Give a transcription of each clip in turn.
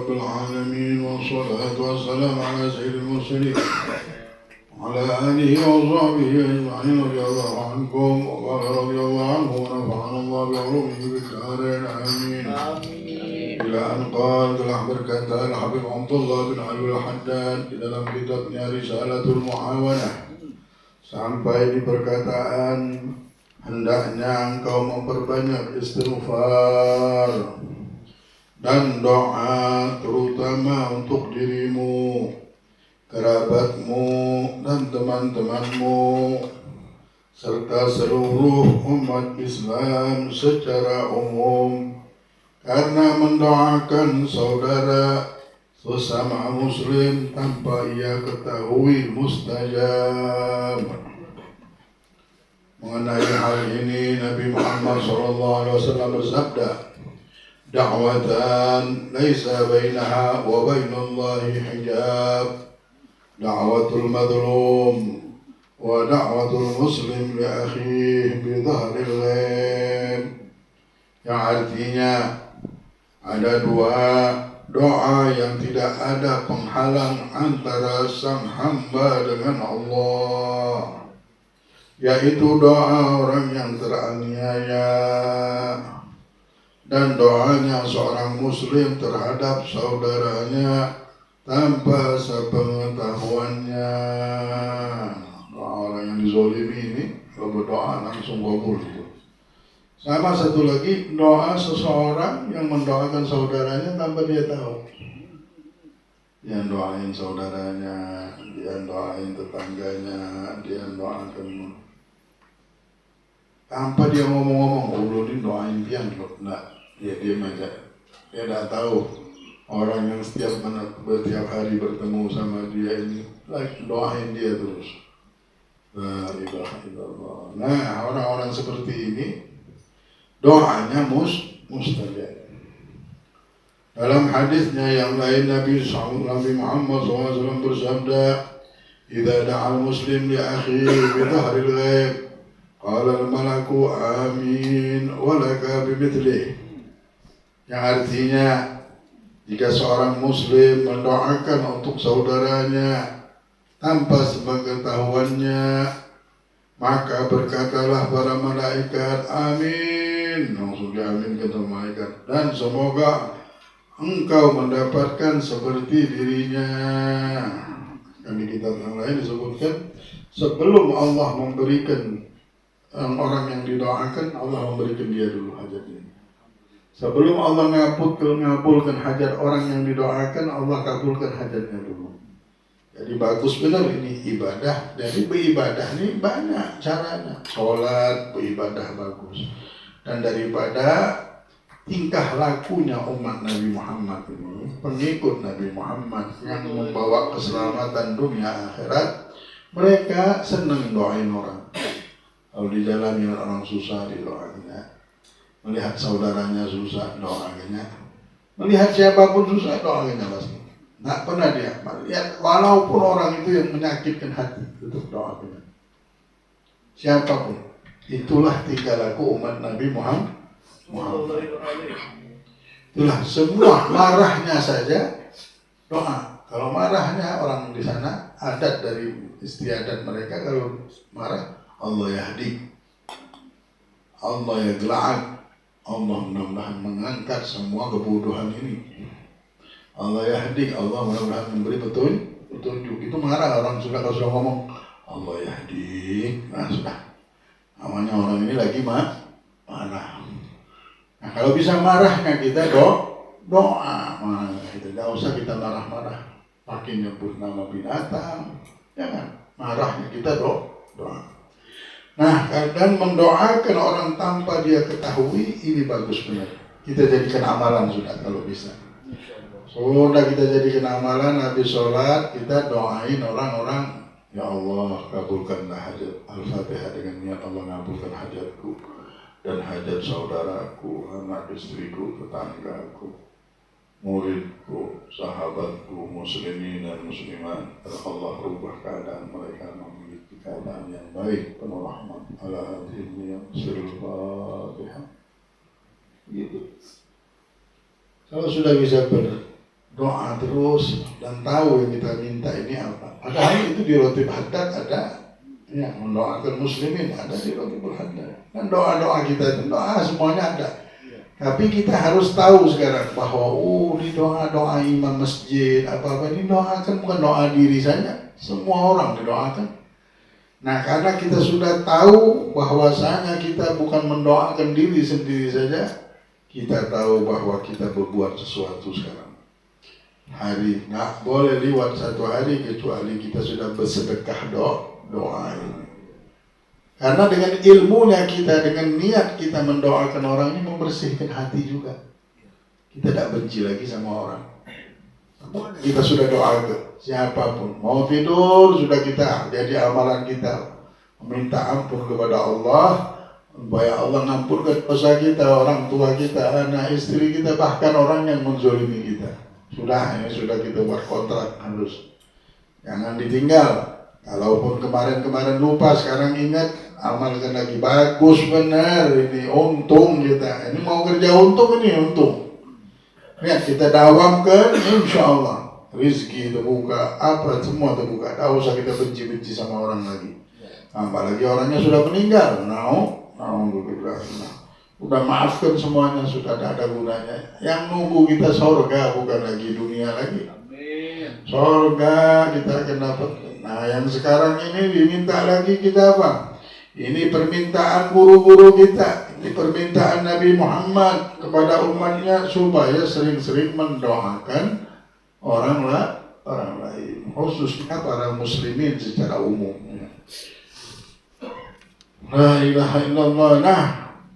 رب العالمين والصلاة والسلام على سيد المرسلين وعلى آله وصحبه أجمعين رضي الله عنكم وقال رضي الله عنه ونفعنا الله بعلومه بالدارين آمين إلى أن قال telah berkata Al-Habib Abdullah bin Ali Al-Haddad di dalam kitabnya Risalatul Muawanah sampai di perkataan hendaknya engkau memperbanyak istighfar dan doa terutama untuk dirimu, kerabatmu dan teman-temanmu serta seluruh umat Islam secara umum, karena mendoakan saudara sesama muslim tanpa ia ketahui mustajab. Mengenai hal ini Nabi Muhammad SAW bersabda, da'watan laisa bainaha wa bainallahi hijab, da'watul madlum wa da'watul muslim li akhihi bi dhahril ghaib. Yang artinya ada dua doa yang tidak ada penghalang antara sang hamba dengan Allah, yaitu doa orang yang teraniaya dan doanya seorang muslim terhadap saudaranya tanpa sepengetahuannya. Doa orang yang dizolimi ini kalau berdoa langsung kabul itu. Sama satu lagi, doa seseorang yang mendoakan saudaranya tanpa dia tahu. Dia doain saudaranya, dia doain tetangganya, dia doakan tanpa dia ngomong-ngomong, oh ini doain dia loh. Nah, dia diam aja. Dia tidak tahu orang yang setiap hari bertemu sama dia ini doain dia terus. La ilaha illallah. Nah, orang-orang seperti ini doanya mustajab. Dalam hadisnya yang lain Nabi Muhammad SAW bersabda, "Idza da'al muslim li akhihi bi dhahril ghaib, qala al-malaku amin wa laka bimithlihi." Yang artinya, jika seorang muslim mendoakan untuk saudaranya tanpa sepengetahuannya, maka berkatalah para malaikat amin. Langsung diaminkan sama malaikat, dan semoga engkau mendapatkan seperti dirinya. Di kitab yang lain disebutkan, sebelum Allah memberikan orang yang didoakan, Allah memberikan dia dulu hajatnya. Sebelum Allah ngabulkan hajat orang yang didoakan, Allah kabulkan hajatnya dulu. Jadi bagus benar ini ibadah. Jadi beribadah ini banyak caranya. Sholat, beribadah bagus. Dan daripada tingkah lakunya umat Nabi Muhammad ini, pengikut Nabi Muhammad yang membawa keselamatan dunia akhirat, mereka senang doain orang. Kalau di jalan lihat orang susah didoainnya, melihat saudaranya susah doainnya, melihat siapapun susah doainnya pasti. Nggak pernah dia melihat walaupun orang itu yang menyakitkan hati untuk doainnya. Siapapun, itulah tingkah laku umat Nabi Muhammad. Itulah semua marahnya saja doa. Kalau marahnya orang di sana, adat dari istiadat mereka kalau marah, Allah yahdi, Allah yagla'an, Allah mudah-mudahan mengangkat semua kebodohan ini. Allah yahdi, Allah mudah-mudahan memberi petunjuk. Itu marah orang sudah kalau sudah ngomong Allah yahdi, nah sudah namanya orang ini lagi marah. Nah, kalau bisa marahnya kita doa, itu tidak usah kita marah-marah, pakai nyebut nama binatang, jangan. Marahnya kita doa. Nah, dan mendoakan orang tanpa dia ketahui, ini bagus benar. Kita jadikan amalan sudah kalau bisa. Sudah kita jadikan amalan, habis sholat kita doain orang-orang, ya Allah kabulkanlah hajat Al-Fatihah dengan niat Allah ngabulkan hajatku dan hajat saudaraku, anak istriku, tetanggaku, muridku, sahabatku, muslimin dan muslimat. Allah rubah keadaan mereka memiliki keadaan yang baik, penuh rahmat. Ala hadhihi yang sirul Fatihah. Gitu. Kalau sudah bisa doa terus dan tahu yang kita minta ini apa. Padahal itu di Rotib Haddad ada yang mendoakan muslimin, ada di Rotib Haddad. Dan doa-doa kita itu doa semuanya ada. Tapi kita harus tahu sekarang bahwa ini doa-doa imam masjid apa-apa ini doakan bukan doa diri saja, semua orang didoakan. Nah, karena kita sudah tahu bahwasanya kita bukan mendoakan diri sendiri saja, kita tahu bahwa kita berbuat sesuatu sekarang. Hari nggak boleh lewat satu hari kecuali kita sudah bersedekah doa ini. Karena dengan ilmunya kita, dengan niat kita mendoakan orang ini membersihkan hati juga. Kita tidak benci lagi sama orang. Kita sudah doakan siapapun, mau tidur sudah kita jadi amalan kita meminta ampun kepada Allah, supaya Allah ngampunkan dosa kita, orang tua kita, anak istri kita, bahkan orang yang menzolimi kita. Sudah, ini sudah kita buat kontrak harus. Jangan ditinggal. Kalaupun kemarin lupa, sekarang ingat, amalkan lagi. Bagus benar ini, untung kita. Ini mau kerja untung ini untung. Lihat kita dawamkan, insya Allah rizki terbuka, apa semua terbuka. Tak usah kita benci-benci sama orang lagi. Apalagi orangnya sudah meninggal. Udah maafkan semuanya, sudah tidak ada gunanya. Yang nunggu kita surga, bukan lagi dunia lagi. Surga kita akan dapat. Nah, yang sekarang ini diminta lagi kita apa? Ini permintaan guru-guru kita, ini permintaan Nabi Muhammad kepada umatnya supaya sering-sering mendoakan orang lain, khususnya para muslimin secara umum. La ilaha illallah. Nah,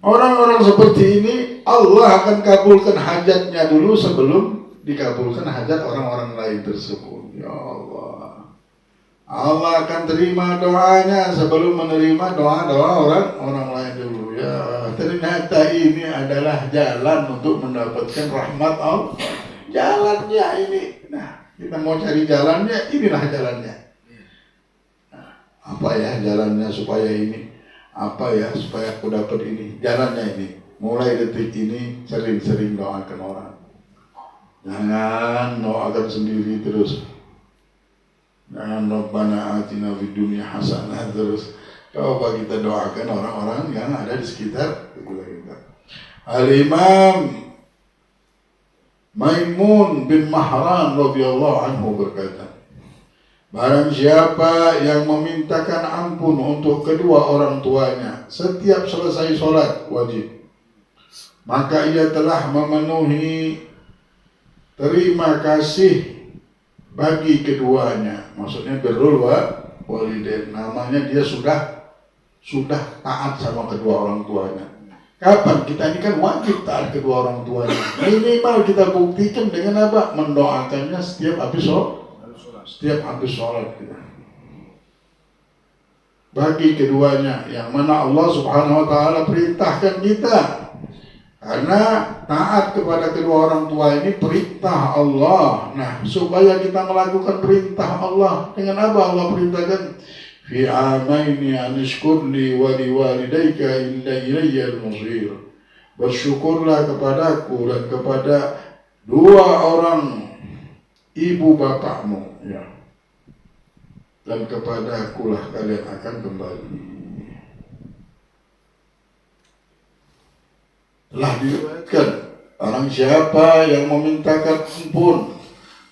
orang-orang seperti ini Allah akan kabulkan hajatnya dulu sebelum dikabulkan hajat orang-orang lain tersebut. Ya Allah. Allah akan terima doanya sebelum menerima doa-doa orang lain dulu. Ya, ternyata ini adalah jalan untuk mendapatkan rahmat Allah. Jalannya ini. Nah, kita mau cari jalannya, inilah jalannya. Nah, apa ya jalannya supaya ini? Apa ya supaya aku dapat ini? Jalannya ini. Mulai detik ini sering-sering doakan orang. Jangan doakan sendiri terus. Jangan Rabbana atina fid dunya hasanah terus. Coba kita doakan orang-orang yang ada di sekitar kita. Al-Imam Maimun bin Mahran radhiyallahu anhu berkata, barang siapa yang memintakan ampun untuk kedua orang tuanya setiap selesai sholat wajib, maka ia telah memenuhi terima kasih bagi keduanya. Maksudnya birrul walidain, namanya dia sudah taat sama kedua orang tuanya. Kapan? Kita ini kan wajib taat kedua orang tuanya. Minimal kita buktikan dengan apa? Mendoakannya setiap habis sholat kita. Bagi keduanya, yang mana Allah Subhanahu wa Ta'ala perintahkan kita. Karena taat kepada kedua orang tua ini perintah Allah. Nah, supaya kita melakukan perintah Allah, dengan apa Allah perintahkan? Fi amaini anishkur li wa liwalidayka illa ilayyal masir. Bersyukurlah kepadaku dan kepada dua orang ibu bapakmu, ya. Dan kepada akulah kalian akan kembali. Telah diriwayatkan orang siapa yang memintakan ampun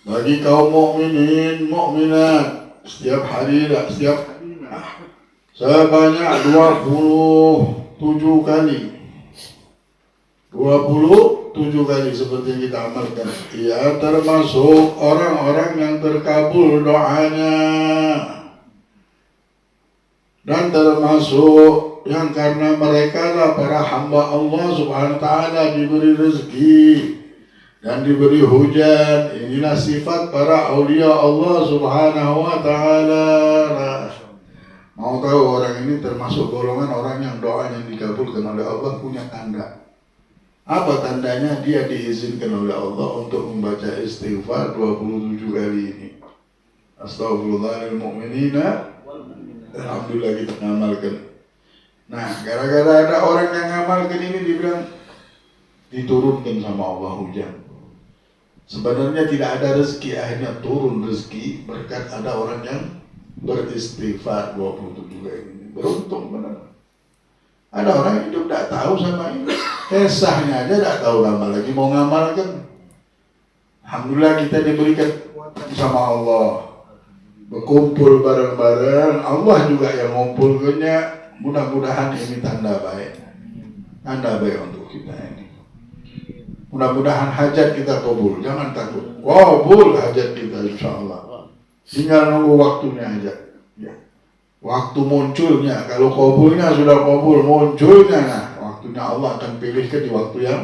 bagi kaum mukminin mukminat setiap hari sebanyak 27 kali. 27 kali seperti yang kita amalkan. Ia termasuk orang-orang yang terkabul doanya. Dan termasuk yang karena mereka lah para hamba Allah Subhanahu wa Ta'ala diberi rezeki dan diberi hujan. Inilah sifat para aulia Allah Subhanahu wa Ta'ala. Mau tahu orang ini termasuk golongan orang yang doanya dikabulkan oleh Allah punya tanda. Apa tandanya? Dia diizinkan oleh Allah untuk membaca istighfar 27 kali ini. Astaghfirullahal mu'minina. Alhamdulillah kita ngamalkan. Nah, gara-gara ada orang yang ngamalkan ini dibilang diturunkan sama Allah hujan. Sebenarnya tidak ada rezeki, akhirnya turun rezeki berkat ada orang yang beristighfar 27 kali ini. Beruntung benar. Ada orang yang hidup tidak tahu sama ini, kesahnya aja tidak tahu lama lagi mau ngamalkan. Alhamdulillah kita diberikan kekuatan sama Allah, berkumpul bareng-bareng. Allah juga yang ngumpulkannya. Mudah-mudahan ini tanda baik untuk kita ini. Mudah-mudahan hajat kita kabul, jangan takut. Kabul hajat kita insya Allah. Tinggal nunggu waktunya aja. Ya. Waktu munculnya, kalau kabulnya sudah kabul, munculnya, nah waktunya Allah akan pilihkan di waktu yang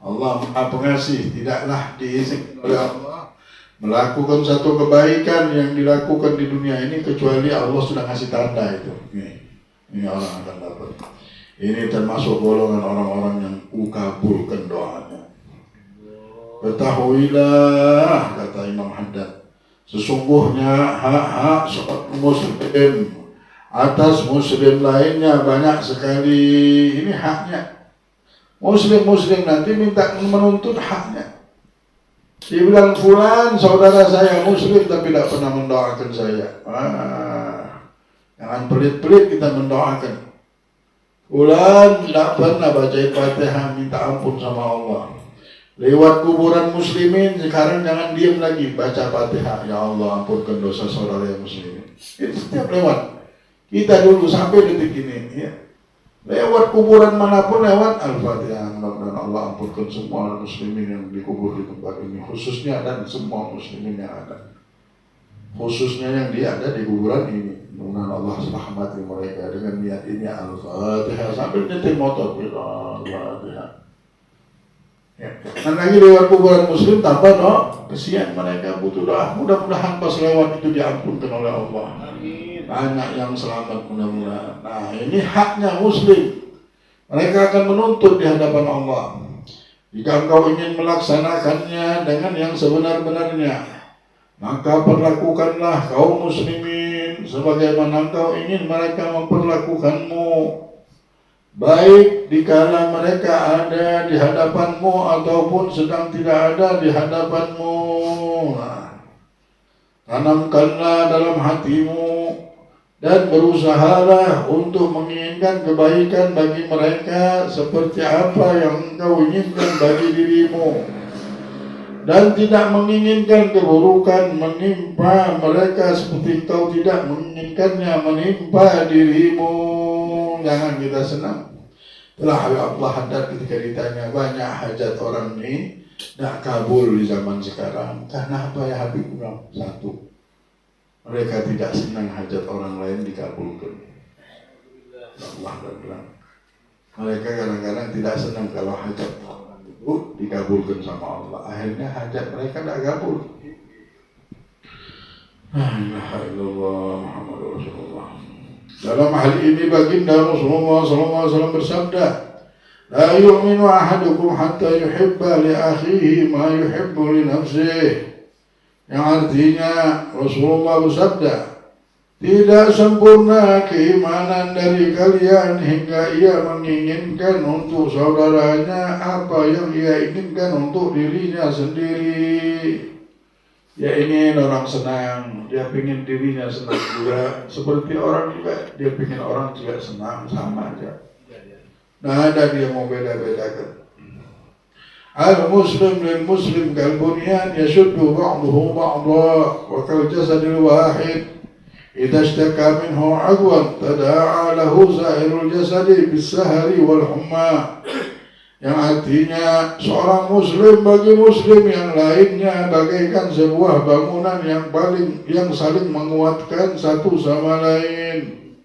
Allah Maha Pengasih. Tidaklah diizinkan oleh Allah melakukan satu kebaikan yang dilakukan di dunia ini kecuali Allah sudah kasih tanda itu. Ini orang akan dapat. Ini termasuk golongan orang-orang yang kabulkan doanya. Ketahuilah, kata Imam Haddad, sesungguhnya hak-hak seorang muslim atas muslim lainnya banyak sekali. Ini haknya. Muslim nanti minta menuntut haknya. Dia bilang, fulan saudara saya muslim tapi tidak pernah mendoakan saya. Jangan pelit-pelit kita mendoakan. Fulan tidak pernah baca Fatihah minta ampun sama Allah. Lewat kuburan muslimin, sekarang jangan diam lagi, baca Fatihah. Ya Allah, ampunkan dosa saudara yang muslimin. Itu setiap lewat. Kita dulu sampai detik ini, ya. Lewat kuburan manapun lewat Al-Fatihah. Mudah-mudahan Allah ampunkan semua muslimin yang dikubur di tempat ini, khususnya dan semua muslimin yang ada. Khususnya yang dia ada di kuburan ini. Mudah-mudahan Allah rahmati mereka dengan niat ini. Al-Fatihah sambil nyetir motor. Al-Fatihah. Ya. Dan lagi lewat kuburan muslim tanpa doa, kesian mereka butuh doa. Mudah-mudahan pas lewat itu diampunkan oleh Allah. Amin. Banyak yang selamat mudah-mudahan. Nah ini haknya muslim. Mereka akan menuntut di hadapan Allah. Jika engkau ingin melaksanakannya dengan yang sebenar-benarnya, maka perlakukanlah kaum muslimin sebagaimana engkau ingin mereka memperlakukanmu, baik dikala mereka ada di hadapanmu ataupun sedang tidak ada di hadapanmu. Nah, tanamkanlah dalam hatimu dan berusahalah untuk menginginkan kebaikan bagi mereka seperti apa yang engkau inginkan bagi dirimu, dan tidak menginginkan keburukan menimpa mereka seperti engkau tidak menginginkannya menimpa dirimu. Jangan kita senang. Telah Allah Haddad ketika ditanya banyak hajat orang ini tidak kabul di zaman sekarang. Karena apa ya Habib? Satu, mereka tidak senang hajat orang lain dikabulkan. Allah bilang, mereka kadang-kadang tidak senang kalau hajat orang itu dikabulkan sama Allah. Akhirnya hajat mereka tidak kabul. La ilaha illallah Muhammadur Rasulullah. Dalam hal ini baginda Rasulullah SAW bersabda, la yu'minu ahadukum hatta yuhibba li akhihi ma yuhibbu li nafsihi. Yang artinya Rasulullah bersabda, tidak sempurna keimanan dari kalian hingga ia menginginkan untuk saudaranya apa yang ia inginkan untuk dirinya sendiri. Ya ingin orang senang, dia ingin dirinya senang juga. Seperti orang juga, dia ingin orang juga senang, sama aja. Nah ada dia mau beda-bedakan. Al-Muslim lil-Muslim kal-bunyan yashuddu ba'duhu ba'da wa kal-jasadil wahid. Idza ishtaka minhu 'adwan tada'a lahu sa'irul jasadi bis-sahari wal-humma. Yang artinya seorang muslim bagi muslim yang lainnya bagaikan sebuah bangunan yang saling menguatkan satu sama lain.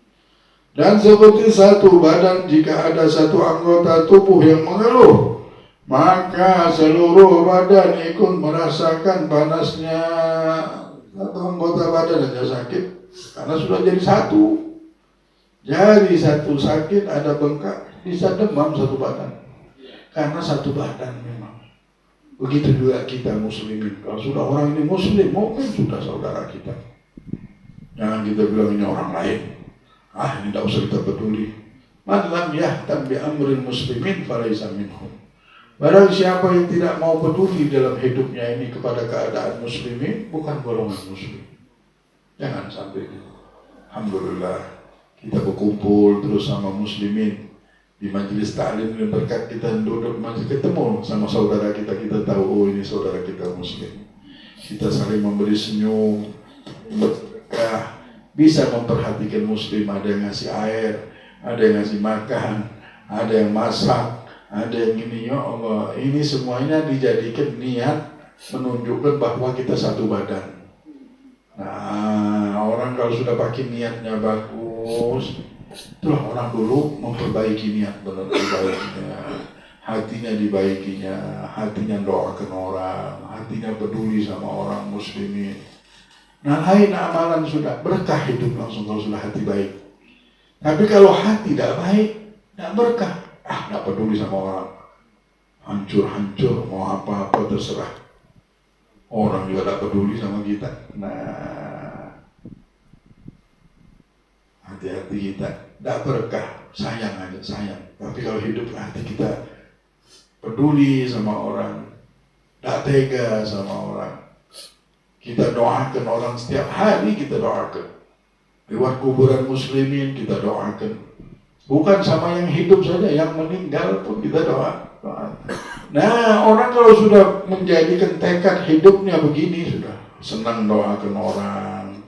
Dan seperti satu badan, jika ada satu anggota tubuh yang mengeluh, maka seluruh badan ikut merasakan panasnya. Satu anggota badan aja sakit karena sudah jadi satu. Jadi satu sakit, ada bengkak, bisa demam satu badan. Karena satu badan memang. Begitu juga kita muslimin. Kalau sudah orang ini muslim, mungkin sudah saudara kita. Jangan kita bilang ini orang lain. Ini tidak usah kita peduli. Man lam yahtam bi amril muslimin falaysa minhum. Barang siapa yang tidak mau peduli dalam hidupnya ini kepada keadaan muslimin, bukan golongan muslim. Jangan sampai gitu. Alhamdulillah kita berkumpul terus sama muslimin di majelis ta'lim dan berkat kita duduk masih ketemu sama saudara kita, kita tahu oh ini saudara kita muslim. Kita saling memberi senyum, berkah, bisa memperhatikan muslim, ada yang ngasih air, ada yang ngasih makan, ada yang masak, ada yang ini, ya Allah, ini semuanya dijadikan niat menunjukkan bahwa kita satu badan. Nah, orang kalau sudah pakai niatnya bagus, itulah orang dulu memperbaiki niat, benar perbaikinya, hatinya dibaikinya, hatinya doakan orang, hatinya peduli sama orang muslimin. Nah, lain amalan sudah berkah hidup langsung kalau sudah hati baik. Tapi kalau hati tidak baik, tidak berkah. Tidak peduli sama orang, hancur-hancur, mau apa-apa terserah. Orang juga tidak peduli sama kita. Nah, hati-hati kita tidak berkah, sayang aja, sayang. Tapi kalau hidup hati kita peduli sama orang, tidak tega sama orang, kita doakan orang setiap hari, kita doakan. Lewat kuburan muslimin kita doakan. Bukan sama yang hidup saja, yang meninggal pun kita doa. Nah, orang kalau sudah menjadikan tekad hidupnya begini, sudah senang doakan orang,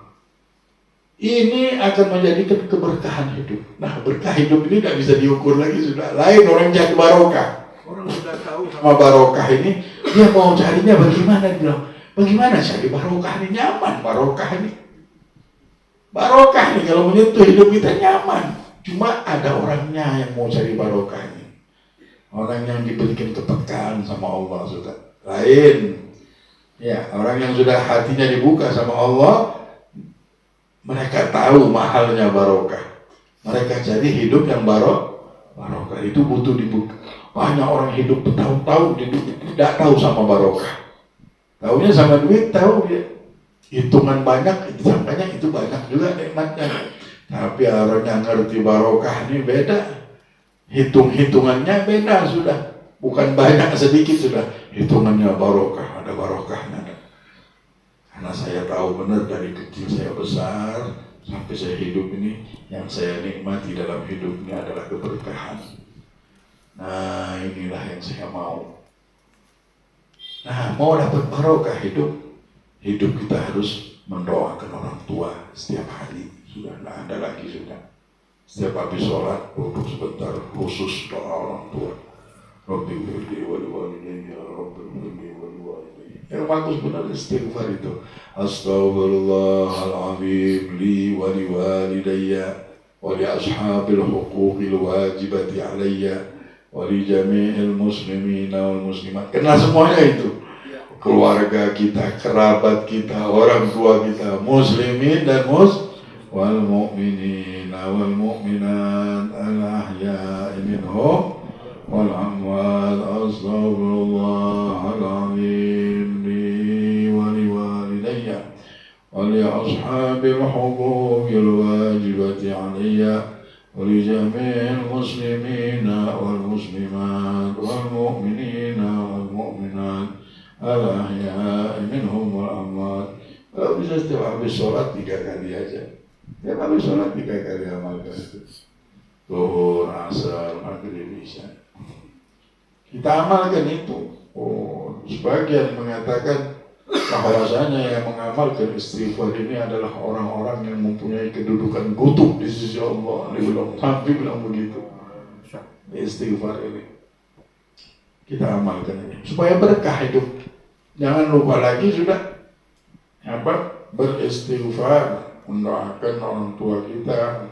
ini akan menjadikan keberkahan hidup. Nah, berkah hidup ini tidak bisa diukur lagi, sudah lain orang cari barokah. Orang sudah tahu sama barokah ini, dia mau carinya bagaimana, dia bilang, bagaimana cari barokah ini, nyaman barokah ini. Barokah ini kalau menyentuh hidup kita nyaman. Cuma ada orangnya yang mau cari barokah ini. Orang yang diberikan kepekaan sama Allah sudah lain. Ya, orang yang sudah hatinya dibuka sama Allah, mereka tahu mahalnya barokah. Mereka cari hidup yang barokah itu butuh dibuka. Banyak orang hidup bertahun-tahun tidak tahu sama barokah. Tahunya sama duit, tahu ya. Hitungan banyak, disangkanya itu banyak juga nikmatnya. Tapi orang yang ngerti barokah ini beda. Hitung-hitungannya beda sudah. Bukan banyak sedikit sudah. Hitungannya barokah, ada barokahnya. Karena saya tahu benar dari kecil saya besar sampai saya hidup ini, yang saya nikmati dalam hidup ini adalah keberkahan. Nah, inilah yang saya mau. Nah, mau dapat barokah hidup kita harus mendoakan orang tua setiap hari. Sudah tidak ada lagi sudah. Setiap habis sholat duduk sebentar khusus doa orang tua. Rabbi firli wal walidayya, Rabbi firli wal walidayya. Yang bagus benar istighfar itu. Astaghfirullahaladzim li wa li walidayya wa li ashabil huquqil wajibati alayya wa li jami'il muslimina wal muslimat. Kenal semuanya itu. Keluarga kita, kerabat kita, orang tua kita, muslimin dan wal mu'minina wal mu'minat al-ahya'i minhum wal amwat. Astaghfirullahaladzim li wa li walidayya wa li ashabil huquqil wajibati alayya wa li jami'il muslimina wal muslimat wal mu'minina wal mu'minat al-ahya'i minhum wal amwat. Kalau bisa setiap habis sholat 3 kali aja. Setiap habis sholat 3 kali amalkan itu. Zuhur, asar, maghrib, isya. Kita amalkan itu. Oh, sebagian mengatakan bahwasanya yang mengamalkan istighfar ini adalah orang-orang yang mempunyai kedudukan kutub di sisi Allah. Nabi bilang begitu. Istighfar ini kita amalkan ini supaya berkah hidup. Jangan lupa lagi sudah beristighfar, mendoakan orang tua kita,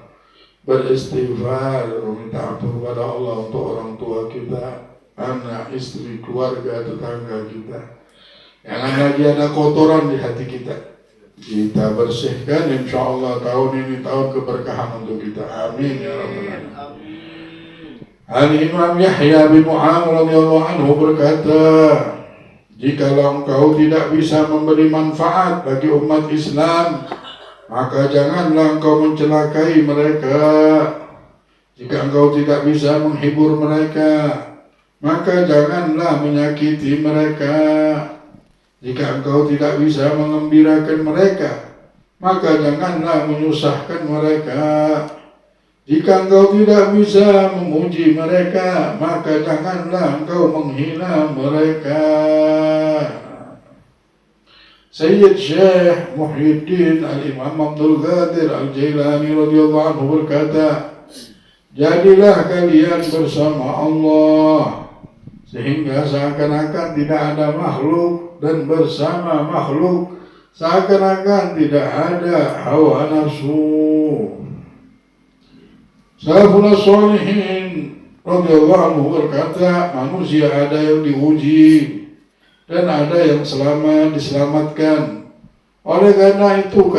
beristighfar, meminta ampun kepada Allah untuk orang tua kita, anak, istri, keluarga, tetangga kita. Jangan lagi ada kotoran di hati kita. Kita bersihkan, insya Allah tahun ini tahun keberkahan untuk kita. Amin ya rabbal alamin. Al-Imam Yahya bin Mu'adz radhiyallahu anhu berkata, jikalau engkau tidak bisa memberi manfaat bagi umat Islam, maka janganlah engkau mencelakai mereka. Jika engkau tidak bisa menghibur mereka, maka janganlah menyakiti mereka. Jika engkau tidak bisa mengembirakan mereka, maka janganlah menyusahkan mereka. Jika engkau tidak bisa memuji mereka, maka janganlah engkau menghina mereka. Sayyid Syekh Muhyiddin Al-Imam Abdul Qadir Al-Jailani radhiyallahu anhu berkata, jadilah kalian bersama Allah sehingga seakan-akan tidak ada makhluk, dan bersama makhluk seakan-akan tidak ada hawa nafsu. Salafun sholihin radhiyallahu anhu berkata, manusia ada yang diuji dan ada yang diselamatkan. Oleh karena itu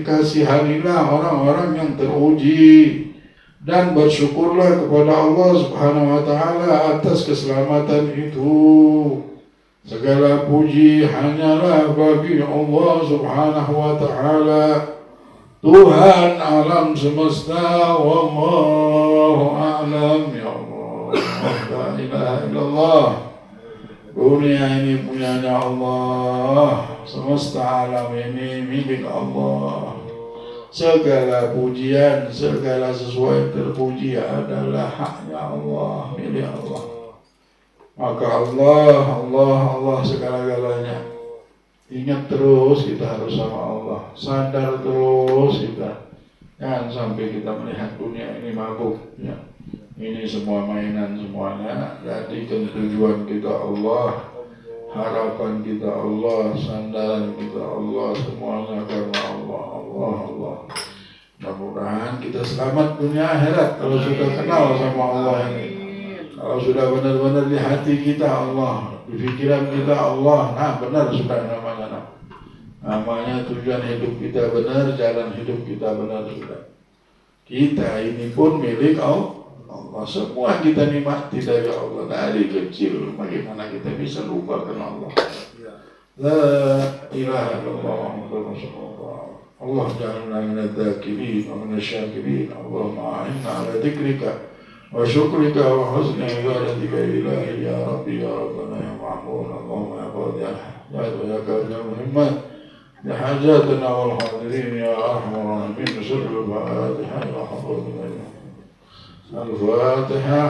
kasihanilah orang-orang yang teruji dan bersyukurlah kepada Allah Subhanahu wa taala atas keselamatan itu. Segala puji hanyalah bagi Allah Subhanahu wa taala, Tuhan alam semesta. Wallahu a'lam. Ya Allah, la ilaha illallah. Dunia ini punyanya Allah, semesta alam ini milik Allah. Segala pujian, segala sesuatu yang terpuji adalah haknya Allah, milik Allah. Maka Allah segala-galanya. Ingat terus kita harus sama Allah. Sadar terus kita. Jangan sampai kita melihat dunia ini mabuk. Ya. Ini semua mainan semuanya. Jadi tujuan kita Allah, harapan kita Allah, sandaran kita Allah, semuanya karena Allah. Mudah-mudahan kita selamat dunia akhirat kalau sudah kenal sama Allah ini. Kalau sudah benar-benar di hati kita Allah, di pikiran kita Allah, nah benar sudah namanya. Namanya tujuan hidup kita benar, jalan hidup kita benar sudah. Kita ini pun milik Allah. Semua kita nikmati dari Allah dari kecil. Bagaimana kita bisa lupakan Allah? La ilaha illallah Muhammadur Rasulullah. Allah ja'alna minadz dzakirin wa minasy-syakirin. Allahumma a'inna 'ala dzikrika wa syukrika wa husni ibadatika ilahi ya Rabbi ya Rabbana ya Ma'mun. Allahumma ya qadiyal hajat wa ya qadiyal muhimmat ya hajatana wal hadirin ya arhamar rahimin. Al-Fatiha.